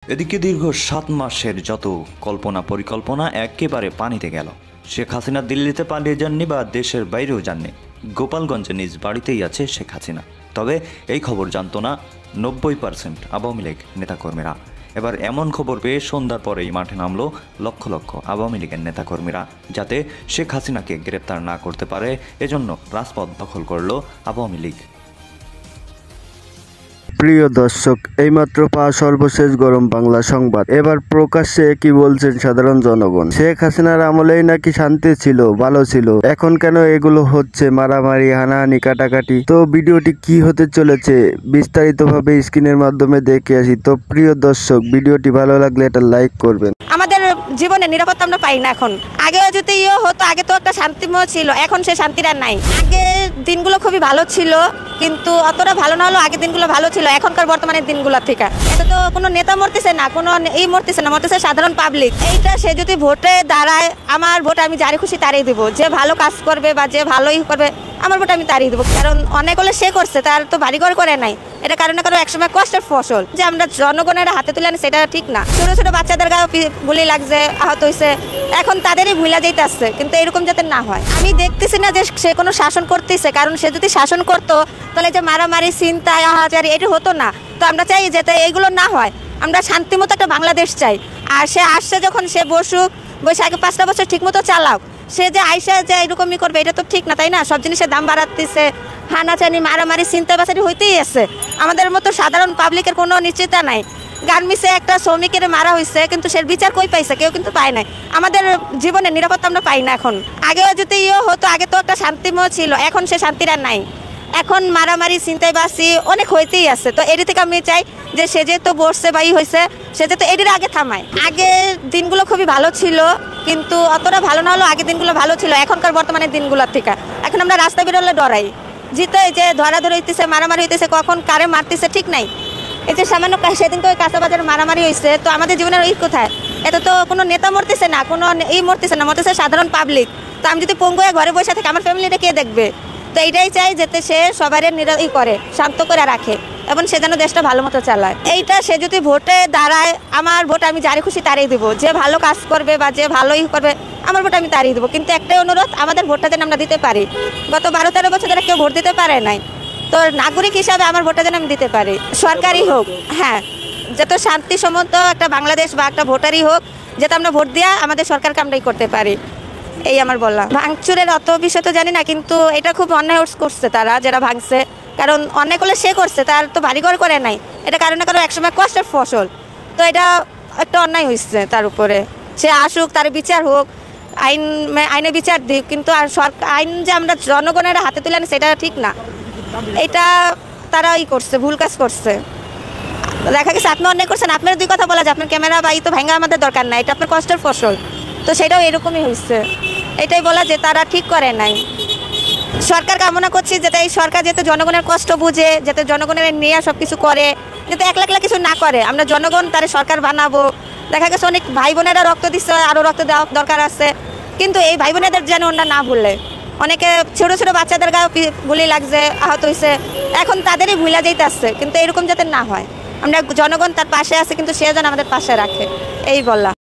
এদিকে দীর্ঘ ৭ মাসের যত কল্পনা পরিকল্পনা একেবারে পানিতে গেল। শেখ হাসিনা দিল্লিতে পালিয়ে যাননি বা দেশের বাইরেও যাননি, গোপালগঞ্জে নিজ বাড়িতেই আছে শেখ হাসিনা। তবে এই খবর জানত না ৯০% আওয়ামী লীগ নেতাকর্মীরা। এবার এমন খবর পেয়ে সন্ধ্যার পরেই মাঠে নামলো লক্ষ লক্ষ আওয়ামী লীগের নেতাকর্মীরা, যাতে শেখ হাসিনাকে গ্রেপ্তার না করতে পারে। এজন্য রাজপথ দখল করল আওয়ামী লীগ। প্রিয় দর্শক, এইমাত্র পাওয়া সর্বশেষ গরম বাংলা সংবাদ। এবার প্রকাশ্যে কি বলছেন সাধারণ জনগণ? শেখ হাসিনার আমলেই নাকি শান্তি ছিল, ভালো ছিল, এখন কেন এগুলো হচ্ছে, মারামারি, হানাহানি, কাটাকাটি? তো ভিডিওটি কি হতে চলেছে বিস্তারিতভাবে স্ক্রিনের মাধ্যমে দেখে আসি। তো প্রিয় দর্শক, ভিডিওটি ভালো লাগলে এটা লাইক করবেন। আমাদের জীবনে নিরাপত্তা আমরা পাই না এখন। আগেও যদি হতো, আগে তো একটা শান্তিময় ছিল, এখন সে শান্তিটা নাই। আগে দিনগুলো খুবই ভালো ছিল, কিন্তু অতটা ভালো না হলেও আগের দিনগুলো ভালো ছিল এখনকার বর্তমানের দিনগুলো থেকে। এটা তো কোনো নেতা মরতেছে না, কোনো মরতেছে না, মরতেছে সাধারণ পাবলিক। এইটা সে যদি ভোটে দাঁড়ায়, আমার ভোট আমি যারে খুশি তারই দেবো। যে ভালো কাজ করবে বা যে ভালোই করবে, আমার ভোট আমি তারই দেবো। কারণ অনেক হলে সে করছে, তার তো বাড়িঘর করে নাই। এটা কারণে কারো একসময় কষ্টের ফসল যে আমরা জনগণের হাতে তুলে আনি, সেটা ঠিক না। ছোট ছোট বাচ্চাদের গায়ে গুলি লাগছে, আহত হয়েছে, এখন তাদেরই ভুলা যেতে আসছে। কিন্তু এরকম যাতে না হয়, আমি দেখতেছি না যে সে কোনো শাসন করতেছে। কারণ সে যদি শাসন করতো তাহলে যে মারামারি, চিন্তায়, আহাজারি এটি হতো না। তো আমরা চাই যাতে এইগুলো না হয়। আমরা শান্তিমতো একটা বাংলাদেশ চাই। আর সে আসছে যখন, সে বসুক, বসে আগে 5টা বছর ঠিক মতো চালাক। সে যে আইসা যে এরকমই করবে, এটা তো ঠিক না, তাই না? সব জিনিসের দাম বাড়াতেছে, হানাচানি, মারামারি, চিন্তা বাসারি হইতেই আছে। আমাদের মতো সাধারণ পাবলিকের কোনো নিশ্চিতা নাই। গার্মেন্টসে একটা শ্রমিকের মারা হয়েছে, কিন্তু সে বিচার কই পাইছে? কেউ কিন্তু পায় নাই। আমাদের জীবনে নিরাপত্তা আমরা পাই না এখন। আগেও যদি হতো, আগে তো একটা শান্তিময় ছিল, এখন সে শান্তিটা নাই। এখন মারামারি, চিন্তায় বাসি অনেক হইতেই আছে। তো এর থেকে আমি চাই যে সে যেহেতু বসছে বা হয়েছে, সে যেহেতু এটির আগে থামায়। আগের দিনগুলো খুবই ভালো ছিল, কিন্তু অতটা ভালো না হলেও আগের দিনগুলো ভালো ছিল এখনকার বর্তমানের দিনগুলোর থেকে। এখন আমরা রাস্তা বেরোলে ডরাই, জিতে যে ধরাধরি হইতেছে, মারামারি হইতেছে, কখন কারে মারতেছে ঠিক নাই। এই যে সামান্য সেদিন তো ওই কাঁচাবাজারে মারামারি হয়েছে, তো আমাদের জীবনের ওই কোথায়? এটা তো কোনো নেতা মরতেছে না, কোনো মরতেছে না, মরতেছে সাধারণ পাবলিক। তো আমি যদি পঙ্গু হয়ে ঘরে বসে থাকি, আমার ফ্যামিলিটা কে দেখবে? তো এইটাই চাই যাতে সে সবাই করে, শান্ত করে রাখে, এবং সে যেন দেশটা ভালো মতো চালায়। এইটা সে যদি ভোটে দাঁড়ায়, আমার ভোট আমি যারে খুশি তারই দেবো। যে ভালো কাজ করবে বা যে ভালোই করবে, আমার ভোট আমি তারই দেবো। কিন্তু একটাই অনুরোধ, আমাদের ভোটটা যেন আমরা দিতে পারি। গত 12-13 বছর ধরে কেউ ভোট দিতে পারে নাই। তো নাগরিক হিসাবে আমার ভোটটা যেন আমি দিতে পারি, সরকারি হোক, হ্যাঁ, যত শান্তিসম্মত একটা বাংলাদেশ বা একটা ভোটারই হোক, যাতে আমরা ভোট দেওয়া আমাদের সরকারকে আমরাই করতে পারি। এই আমার বললাম। ভাঙচুরের অত বিষয় তো জানি না, কিন্তু এটা খুব অন্যায় করছে তারা, যারা ভাঙছে। কারণ অন্যায় করলে সে করছে, তার তো বাড়িঘর করে নাই। এটা কারণে কারো একসময় কষ্টের ফসল। তো এটা একটা অন্যায় হয়েছে তার উপরে। সে আসুক, তার বিচার হোক, আইনে বিচার দিক। কিন্তু আর আইন যে আমরা জনগণের হাতে তুলে আনি, সেটা ঠিক না। এটা তারা করছে, ভুল কাজ করছে। দেখা গেছে আপনি অন্যায় করছেন, আপনার 2 কথা বলা যায়, আপনার ক্যামেরা বা তো ভাঙা আমাদের দরকার নাই, এটা আপনার কষ্টের ফসল। তো সেটাও এরকমই হয়েছে। এটাই বলা যে তারা ঠিক করে নাই। সরকার কামনা করছি যাতে এই সরকার যাতে জনগণের কষ্ট বুঝে, যাতে জনগণের নিয়ে সব কিছু করে, যাতে একলা একলা কিছু না করে। আমরা জনগণ তার সরকার বানাবো। দেখা গেছে অনেক ভাই বোনেরা রক্ত দিচ্ছে, আরও রক্ত দেওয়া দরকার আছে। কিন্তু এই ভাই বোনেদের যেন ওরা না ভুলে। অনেকে ছোট ছোট বাচ্চাদের গায়ে গুলি লাগছে, আহত হয়েছে, এখন তাদেরই ভুলা যেতে আসছে। কিন্তু এরকম যাতে না হয়, আমরা জনগণ তার পাশে আছে, কিন্তু সে যেন আমাদের পাশে রাখে। এই বললাম।